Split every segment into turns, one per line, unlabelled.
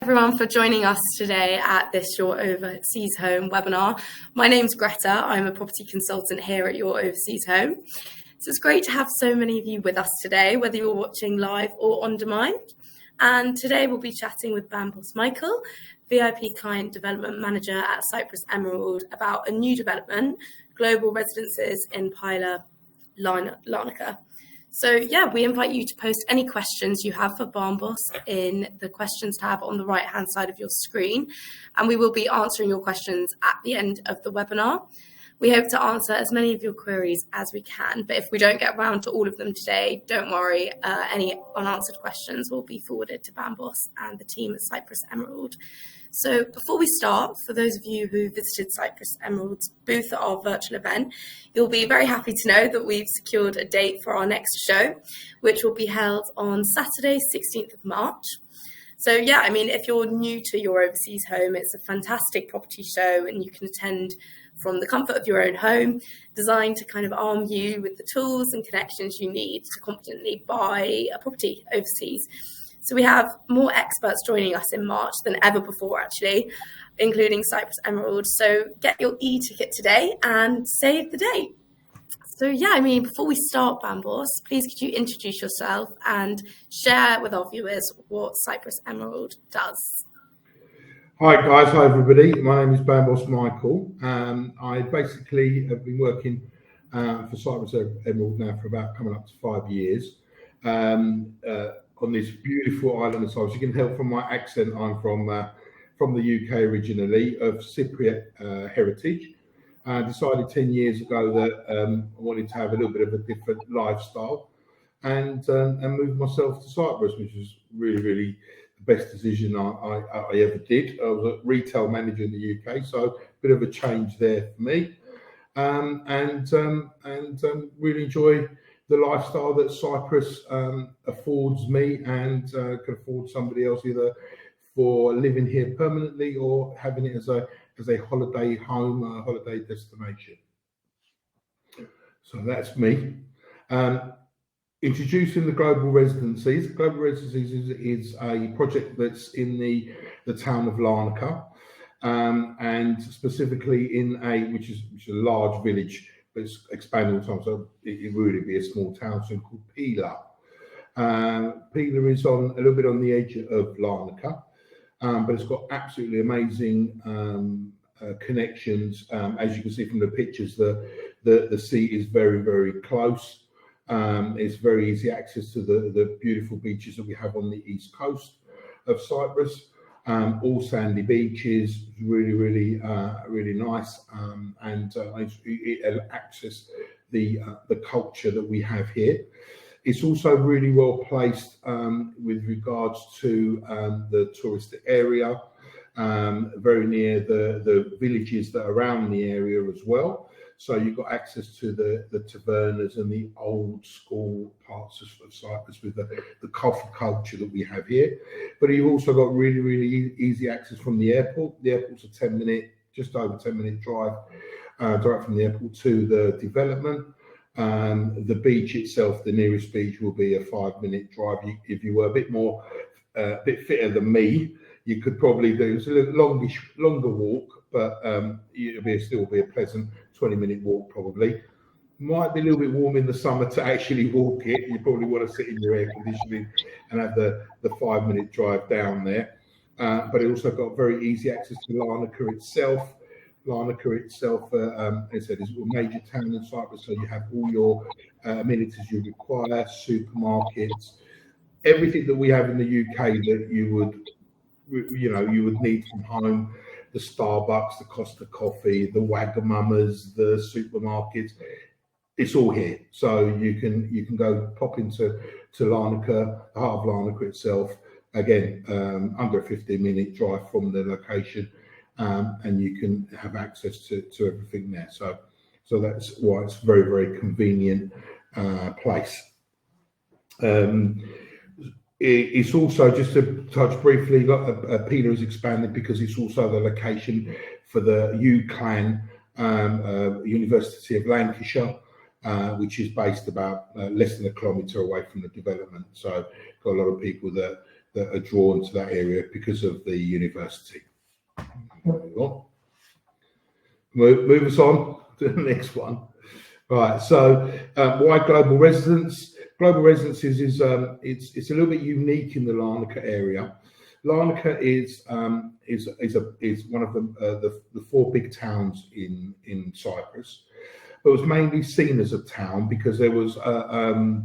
Everyone for joining us today at this Your Overseas Home webinar. My name's Greta. I'm a property consultant here at Your Overseas Home. So it's great to have so many of you with us today, whether you're watching live or on demand. And today we'll be chatting with Boss Michael, VIP Client Development Manager at Cyprus Emerald, about a new development, global residences in Pyla, Larnaca. So yeah, we invite you to post any questions you have for Boss in the questions tab on the right hand side of your screen, and we will be answering your questions at the end of the webinar. We hope to answer as many of your queries as we can, but if we don't get around to all of them today, don't worry, any unanswered questions will be forwarded to Boss and the team at Cyprus Emerald. So before we start, for those of you who visited Cyprus Emerald's booth at our virtual event, you'll be very happy to know that we've secured a date for our next show, which will be held on Saturday, 16th of March. So yeah, I mean, if you're new to Your Overseas Home, it's a fantastic property show and you can attend from the comfort of your own home, designed to kind of arm you with the tools and connections you need to confidently buy a property overseas. So we have more experts joining us in March than ever before, actually, including Cyprus Emerald. So get your e-ticket today and save the date. So yeah, I mean, before we start, Boss, please could you introduce yourself and share with our viewers what Cyprus Emerald does?
Hi guys, hi everybody. My name is Boss Michael. I basically have been working for Cyprus Emerald now for about coming up to 5 years. On this beautiful island of Cyprus. You can tell from my accent, I'm from the UK originally, of Cypriot heritage. I decided 10 years ago that I wanted to have a little bit of a different lifestyle and move myself to Cyprus, which was really the best decision I ever did. I was a retail manager in the UK, so a bit of a change there for me, and really enjoy the lifestyle that Cyprus affords me and could afford somebody else, either for living here permanently or having it as a holiday home, a holiday destination. So that's me. Introducing the global residencies. Global residencies is a project that's in the town of Larnaca, and specifically in which is a large village. But it's expanding all the time, so it would really be a small town soon, called Pyla. Pyla is a little bit on the edge of Larnaca, but it's got absolutely amazing connections. As you can see from the pictures, the sea is very close. It's very easy access to the beautiful beaches that we have on the east coast of Cyprus. All sandy beaches, really nice, and it access the culture that we have here. It's also really well placed with regards to the touristic area, very near the villages that are around the area as well. So you've got access to the tavernas and the old school parts of Cyprus with the coffee culture that we have here. But you've also got really easy access from the airport. The airport's just over 10-minute drive direct from the airport to the development. The beach itself, the nearest beach, will be a 5-minute drive. If you were a bit fitter than me, you could probably do it's a little longer walk, but it'll still be a pleasant 20-minute walk probably. Might be a little bit warm in the summer to actually walk it. You probably want to sit in your air conditioning and have the 5-minute drive down there. But it also got very easy access to Larnaca itself. Larnaca itself, as I said, is a major town in Cyprus, so you have all your amenities you require, supermarkets, everything that we have in the UK that you would need from home. The Starbucks, the Costa Coffee, the Wagamamas, the supermarkets, it's all here. So you can go pop into Larnaca, the heart of Larnaca itself. Again, under a 15-minute drive from the location, and you can have access to everything there. So that's why it's very convenient place. It's also, just to touch briefly, Pyla is expanded because it's also the location for the UCLan University of Lancashire, which is based about less than a kilometre away from the development. So got a lot of people that that are drawn to that area because of the university. Move on. Move us on to the next one. Right, so why global residence? Global residences is it's a little bit unique in the Larnaca area. Larnaca is one of the four big towns in Cyprus, but was mainly seen as a town because there was a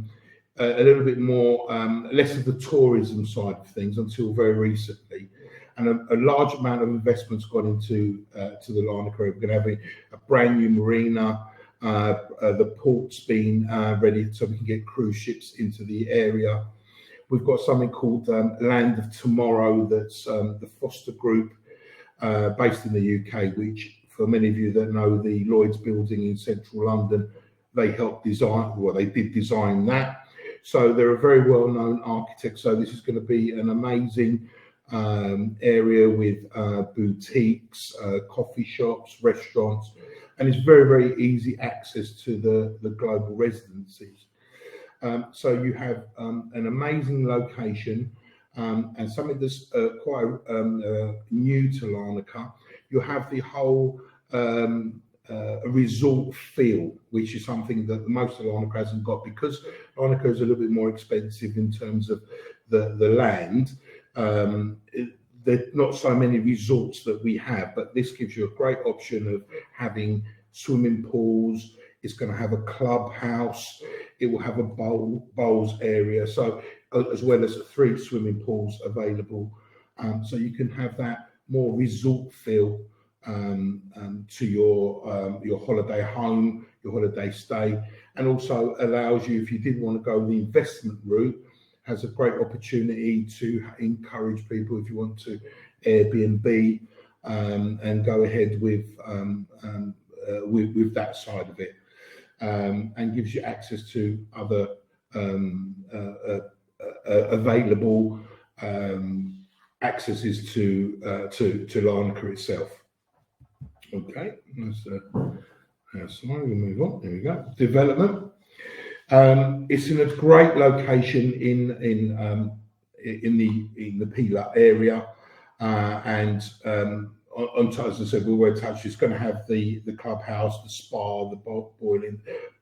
little bit more less of the tourism side of things until very recently. And a large amount of investments gone into to the Larnaca area. We're going to have a brand new marina. The port's been ready so we can get cruise ships into the area. We've got something called Land of Tomorrow, that's the Foster Group based in the UK, which for many of you that know the Lloyd's building in central London, they helped design, well, they did design that. So they're a very well-known architect. So this is going to be an amazing area with boutiques, coffee shops, restaurants, and it's very, very easy access to the global residencies. So you have an amazing location and something that's quite new to Larnaca. You have the whole resort feel, which is something that most of Larnaca hasn't got, because Larnaca is a little bit more expensive in terms of the land. There's not so many resorts that we have, but this gives you a great option of having swimming pools. It's going to have a clubhouse. It will have a bowls area, so as well as 3 swimming pools available. So you can have that more resort feel to your holiday home, your holiday stay, and also allows you, if you did want to go the investment route, has a great opportunity to encourage people, if you want to Airbnb and go ahead with that side of it, and gives you access to other available accesses to Larnaca itself. Okay, sorry, we move on. There we go. Development. It's in a great location in the Pyla area, and on top, as I said, we were touched. It's going to have the clubhouse, the spa, the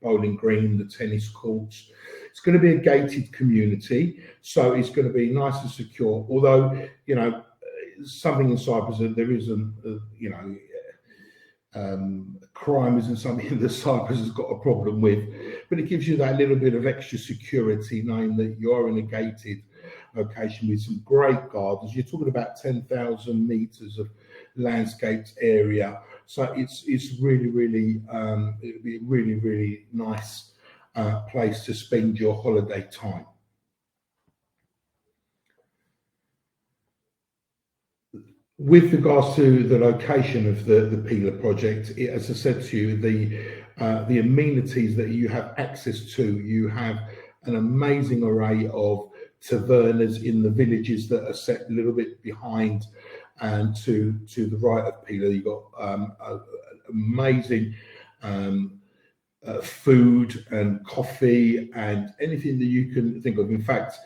bowling green, the tennis courts. It's going to be a gated community, so it's going to be nice and secure. Although, you know, something in Cyprus that there isn't, crime isn't something that Cyprus has got a problem with, but it gives you that little bit of extra security, knowing that you are in a gated location with some great gardens. You're talking about 10,000 meters of landscaped area, so it's really, really it'll be a really, really nice place to spend your holiday time. With regards to the location of the Pyla project, as I said to you, the amenities that you have access to, you have an amazing array of tavernas in the villages that are set a little bit behind and to the right of Pyla. You've got amazing food and coffee and anything that you can think of. In fact,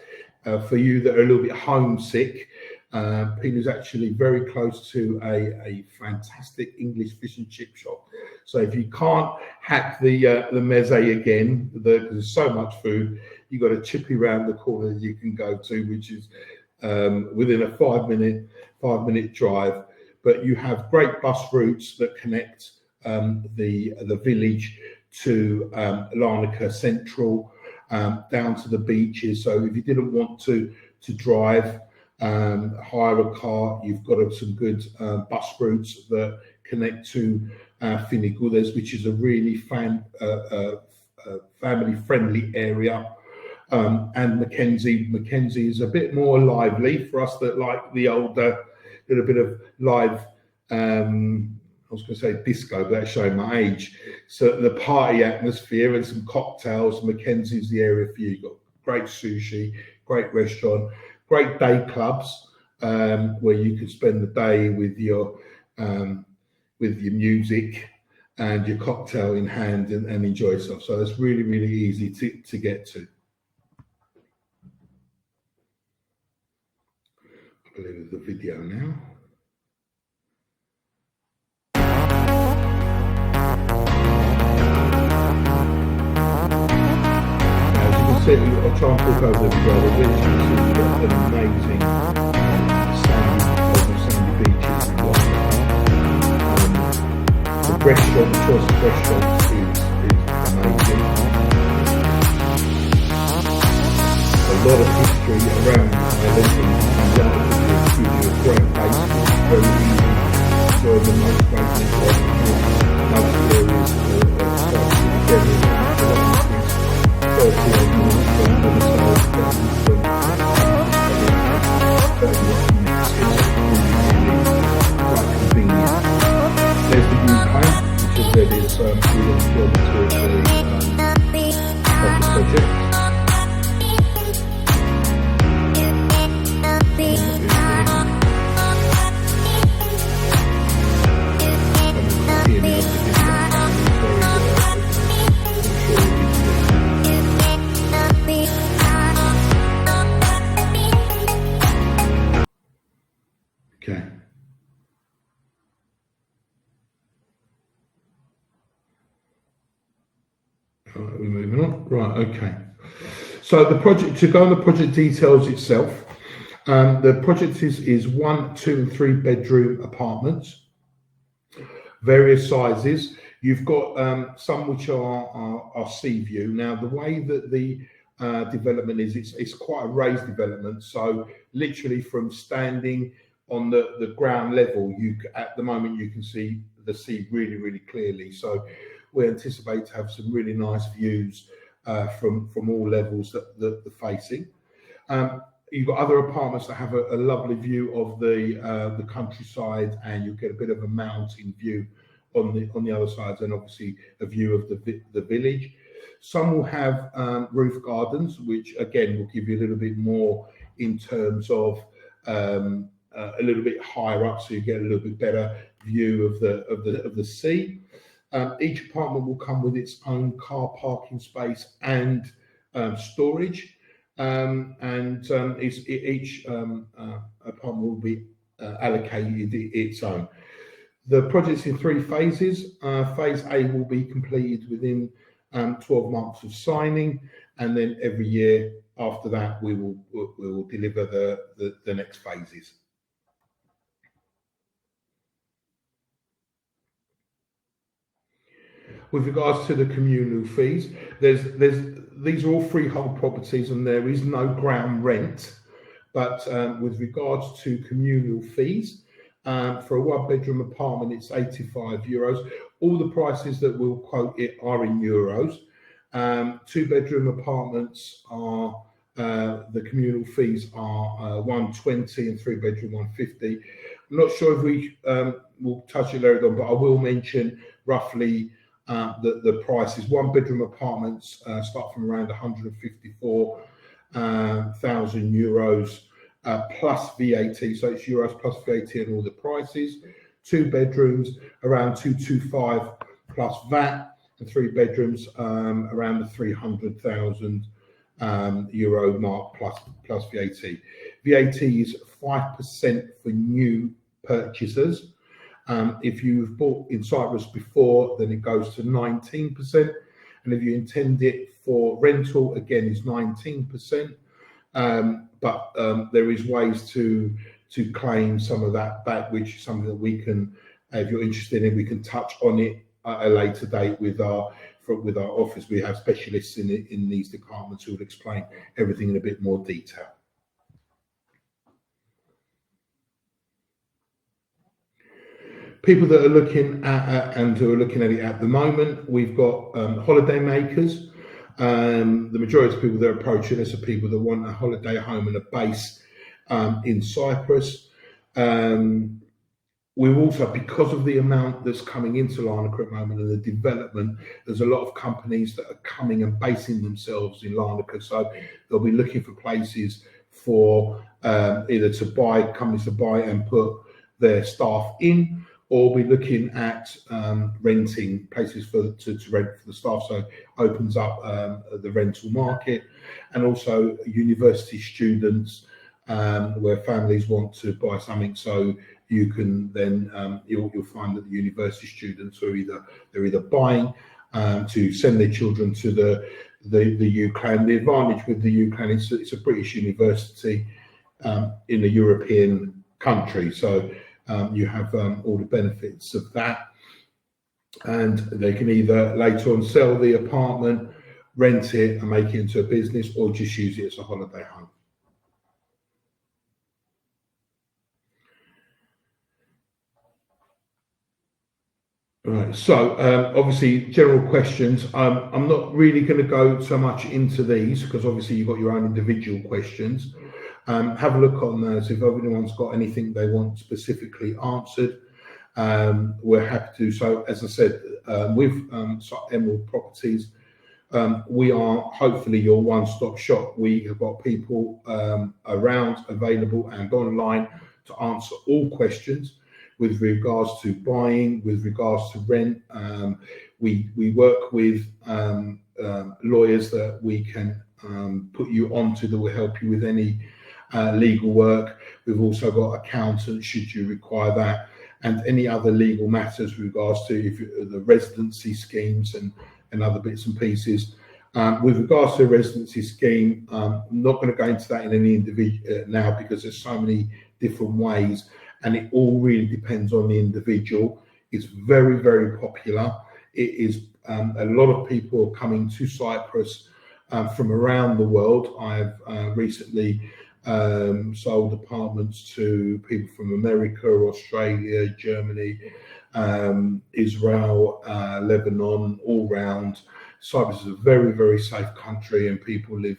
for you that are a little bit homesick, Pyla is actually very close to a fantastic English fish and chip shop. So if you can't hack the meze again, because there's so much food, you've got a chippy round the corner that you can go to, which is within a 5-minute drive. But you have great bus routes that connect the village to Larnaca Central, down to the beaches. So if you didn't want to drive, hire a car, you've got some good bus routes that connect to Finigudes, which is a really family-friendly area. And Mackenzie is a bit more lively for us that like the older, little bit of live, I was going to say disco, but that's showing my age. So the party atmosphere and some cocktails. Mackenzie's the area for you. You've got great sushi, great restaurant, great day clubs where you could spend the day with your music and your cocktail in hand and enjoy yourself. So that's really, really easy to get to. play with the video now. As you can see, I'll try and talk over the video. We've got an amazing sandy beaches in Larnaca. The restaurant, the choice of restaurants is amazing. A lot of history around the island, and Larnaca gives you a great place. It's very easy for the most great network. Most areas are together. 30 minutes from the side, quite convenient. There's the viewpoint, which is that is within kilometre of the project. Okay. We're moving on. Right, okay. So the project, to go on the project details itself, the project is 1, 2 and 3 bedroom apartments, various sizes. You've got some which are sea view. Now the way that the development is, it's quite a raised development, so literally from standing on the ground level, at the moment you can see the sea really clearly. So we anticipate to have some really nice views from all levels that the facing. You've got other apartments that have a lovely view of the countryside, and you get a bit of a mountain view on the other side, and obviously a view of the village. Some will have roof gardens, which again will give you a little bit more in terms of a little bit higher up, so you get a little bit better view of the sea. Each apartment will come with its own car parking space and storage, each apartment will be allocated its own. The project's in 3 phases. Phase A will be completed within 12 months of signing, and then every year after that we will deliver the next phases. With regards to the communal fees, these are all freehold properties and there is no ground rent. But with regards to communal fees, for a 1-bedroom apartment, it's €85. All the prices that we'll quote it are in euros. 2-bedroom apartments are the communal fees are 120, and 3-bedroom 150. I'm not sure if we will touch it later on, but I will mention roughly the prices. 1-bedroom apartments start from around €154,000 plus VAT, so it's euros plus VAT and all the prices. 2 bedrooms around 225 plus VAT, and 3 bedrooms around the €300,000 mark plus VAT. VAT is 5% for new purchasers. If you've bought in Cyprus before, then it goes to 19%, and if you intend it for rental, again, is 19%. But there is ways to claim some of that back, which is something that we can, if you're interested in, we can touch on it at a later date with our office. We have specialists in these departments who will explain everything in a bit more detail. People that are looking at and who are looking at it at the moment, we've got holiday makers. The majority of people that are approaching us are people that want a holiday home and a base in Cyprus. We've also, because of the amount that's coming into Larnaca at the moment and the development, there's a lot of companies that are coming and basing themselves in Larnaca. So they'll be looking for places for either companies to buy and put their staff in, or be looking at renting places to rent for the staff. So opens up the rental market, and also university students where families want to buy something, so you can then you'll find that the university students are either buying to send their children to the UK. And the advantage with the UK is it's a British university in a European country, so you have all the benefits of that. And they can either later on sell the apartment, rent it and make it into a business, or just use it as a holiday home. Right, so obviously general questions. I'm not really going to go so much into these because obviously you've got your own individual questions. Have a look on those. If anyone's got anything they want specifically answered, we're happy to. So as I said, with Emerald Properties, we are hopefully your one-stop shop. We have got people around, available and online to answer all questions with regards to buying, with regards to rent. We work with lawyers that we can put you onto that will help you with any legal work. We've also got accountants should you require that, and any other legal matters with regards to the residency schemes and other bits and pieces. With regards to the residency scheme, I'm not going to go into that in any individual now because there's so many different ways, and it all really depends on the individual. It's very, very popular. It is a lot of people are coming to Cyprus from around the world. I've recently sold apartments to people from America, Australia, Germany, Israel, Lebanon, all round. Cyprus is a very, very safe country, and people live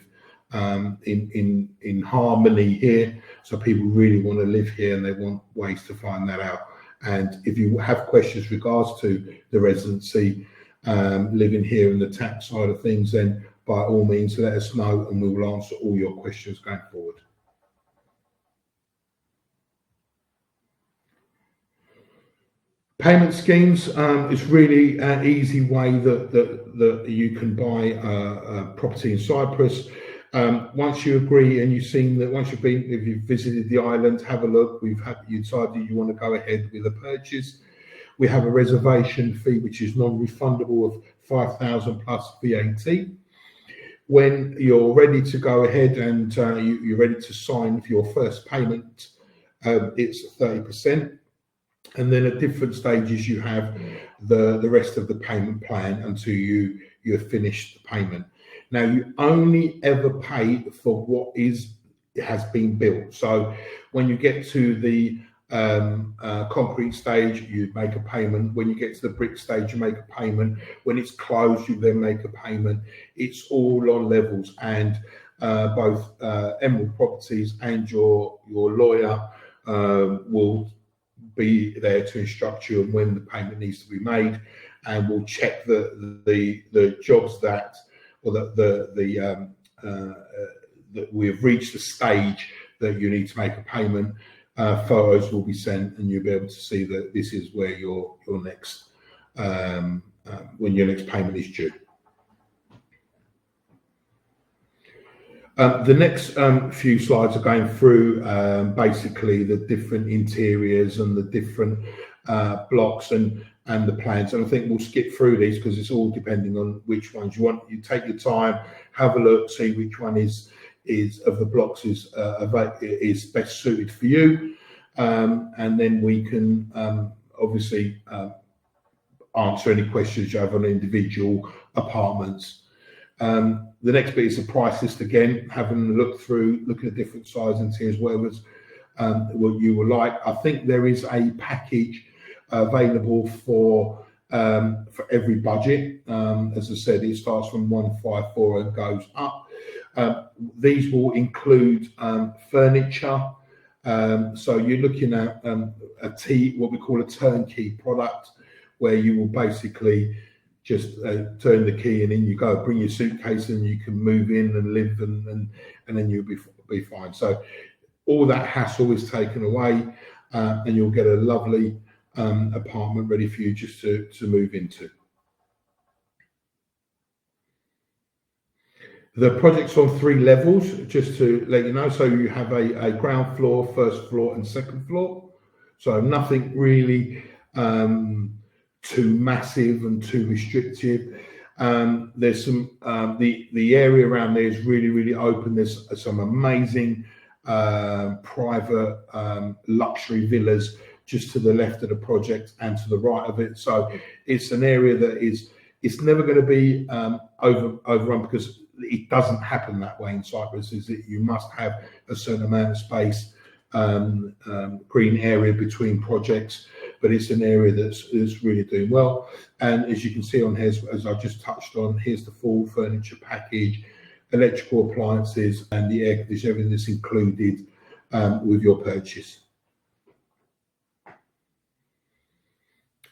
in harmony here. So people really want to live here, and they want ways to find that out. And if you have questions regards to the residency, living here and the tax side of things, then by all means let us know, and we will answer all your questions going forward. Payment schemes is really an easy way that you can buy a property in Cyprus. Once you agree and you've seen that, if you've visited the island, have a look. You decided you want to go ahead with a purchase. We have a reservation fee which is non-refundable of 5,000 plus VAT. When you're ready to go ahead and you're ready to sign for your first payment, it's 30%. And then at different stages you have the rest of the payment plan until you've finished the payment. Now you only ever pay for what has been built. So when you get to the concrete stage, you make a payment. When you get to the brick stage, you make a payment. When it's closed, you then make a payment. It's all on levels, and both Emerald Properties and your lawyer will be there to instruct you on when the payment needs to be made, and we'll check the jobs that we have reached the stage that you need to make a payment. Photos will be sent, and you'll be able to see that this is where your next when your next payment is due. The next few slides are going through basically the different interiors and the different blocks and the plans, and I think we'll skip through these because it's all depending on which ones you want. You take your time, have a look, see which one is of the blocks is best suited for you, and then we can obviously answer any questions you have on individual apartments. The next bit is the price list again, having a look through, looking at different sizes and tiers, whatever's what you would like. I think there is a package available for every budget. As I said, it starts from 154 and goes up. These will include furniture. So you're looking at what we call a turnkey product, where you will basically just turn the key and in you go. Bring your suitcase and you can move in and live, and then you'll be fine. So all that hassle is taken away, and you'll get a lovely apartment ready for you just to move into. The project's on 3 levels, just to let you know. So you have a ground floor, first floor, and second floor. So nothing really too massive and too restrictive. There's some the area around there is really open. There's some amazing private luxury villas just to the left of the project and to the right of it. So it's an area that it's never going to be overrun, because it doesn't happen that way in Cyprus. Is that you must have a certain amount of space, green area between projects, but it's an area that's really doing well. And as you can see on here, as I just touched on, here's the full furniture package, electrical appliances, and the air conditioning, everything that's included with your purchase.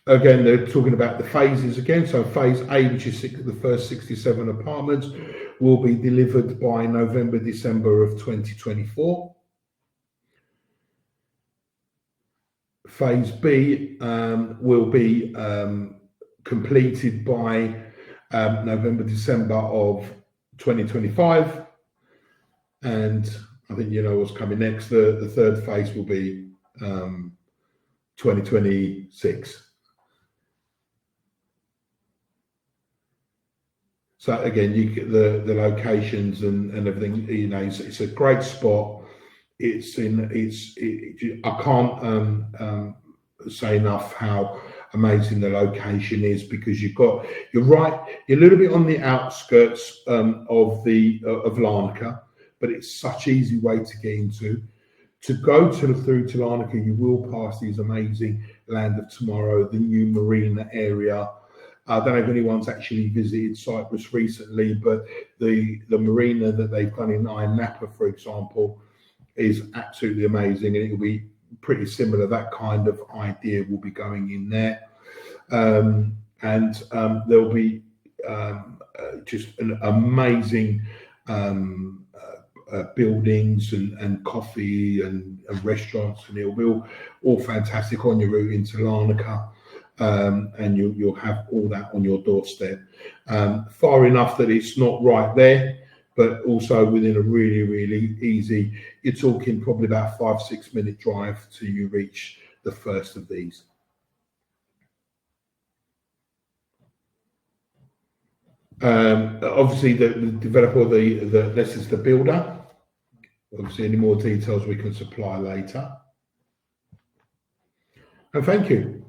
Again, they're talking about the phases again. So phase A, which is the first 67 apartments, will be delivered by November, December of 2024. Phase B will be completed by November, December of 2025. And I think you know what's coming next. The third phase will be 2026. So again, you get the locations and everything. You know, it's a great spot. I can't say enough how amazing the location is, because you're right. You're a little bit on the outskirts of Larnaca, but it's such easy way to get into. To go through to Larnaca, you will pass these amazing Land of Tomorrow, the new marina area. I don't know if anyone's actually visited Cyprus recently, but the marina that they've done in Napa, for example, is absolutely amazing, and it will be pretty similar. That kind of idea will be going in there, and there'll be just an amazing buildings and coffee and restaurants, and it'll be all fantastic on your route into Larnaca. And you'll have all that on your doorstep, far enough that it's not right there, but also within a really easy. You're talking probably about 5-6 minute drive till you reach the first of these. Obviously, the developer, this is the builder. Obviously, any more details we can supply later. And thank you.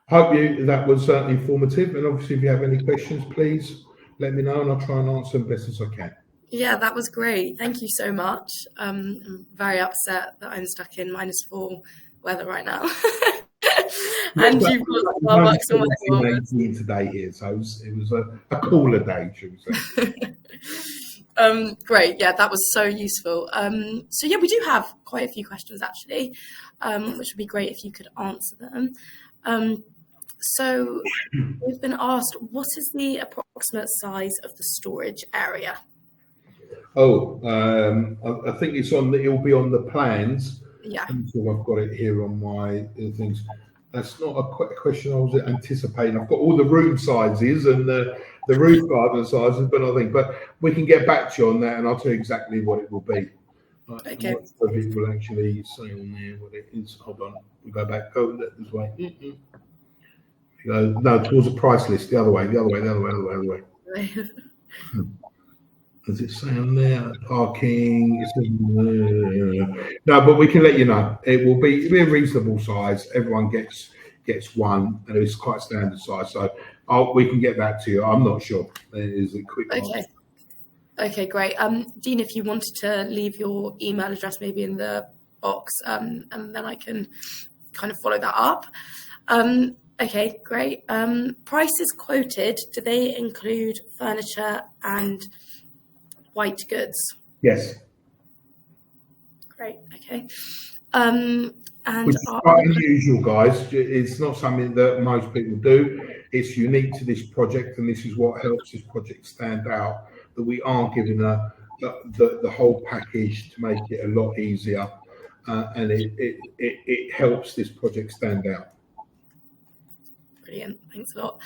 Hope that was informative, and obviously if you have any questions, please let me know and I'll try and answer them best as I can.
Yeah, that was great. Thank you so much. I'm very upset that I'm stuck in -4 weather right now. And you've got Starbucks and whatever.
Today here, so it was a cooler day, should we say.
Great, yeah, that was so useful. So yeah, we do have quite a few questions actually, which would be great if you could answer them. So we've been asked, what is the approximate size of the storage area?
Oh, I think it'll be on the plans.
Yeah.
So I've got it here on my things. That's not a question I was anticipating. I've got all the room sizes and the roof garden sizes, but we can get back to you on that, and I'll tell you exactly what it will be.
Okay.
I'm not sure if it will actually say on there what it is. Hold on, we go back. Go this way. No, towards the price list. The other way. Does it say on there? Parking. No, but we can let you know. It'll be a reasonable size. Everyone gets one, and it's quite standard size. So we can get back to you. I'm not sure. It is a quick answer.
Okay, great. Dean, if you wanted to leave your email address maybe in the box, and then I can kind of follow that up. Okay, great. Prices quoted, do they include furniture and white goods?
Yes.
Great, okay.
Which is quite unusual, guys. It's not something that most people do. It's unique to this project, and this is what helps this project stand out, that we are giving the whole package to make it a lot easier, and it helps this project stand out.
Brilliant, thanks a lot.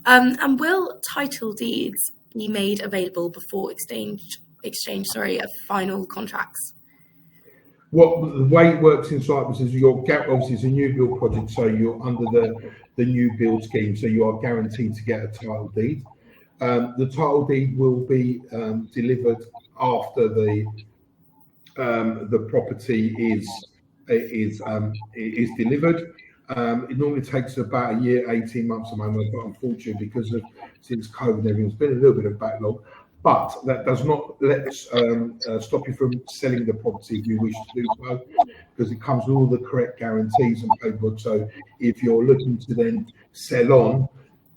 And will title deeds be made available before exchange of final contracts?
What the way it works in Cyprus is obviously it's a new build project, so you're under the new build scheme, so you are guaranteed to get a title deed. The title deed will be delivered after the property is delivered. It normally takes about a year, 18 months at the moment, but unfortunately, since COVID and everything, there's been a little bit of backlog. But that does not stop you from selling the property if you wish to do so, because it comes with all the correct guarantees and paperwork. So if you're looking to then sell on,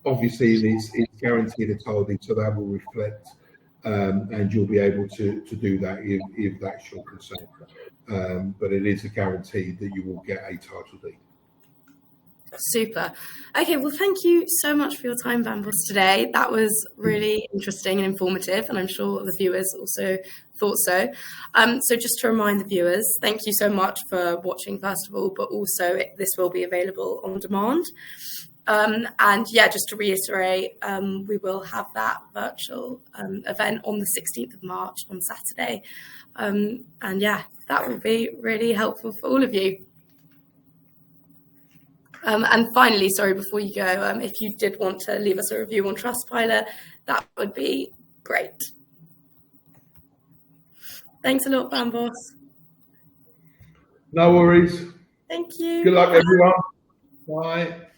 obviously it's guaranteed a title deed, so that will reflect, and you'll be able to do that if that's your concern. But it is a guarantee that you will get a title deed.
Super. Okay, well, thank you so much for your time, Bambos, today. That was really interesting and informative, and I'm sure the viewers also thought so. So just to remind the viewers, thank you so much for watching, first of all, but also this will be available on demand. And yeah, just to reiterate, we will have that virtual event on the 16th of March on Saturday. And yeah, that will be really helpful for all of you. And finally, sorry, before you go, if you did want to leave us a review on Trustpilot, that would be great. Thanks a lot, Bambos.
No worries.
Thank you.
Good luck, everyone. Bye.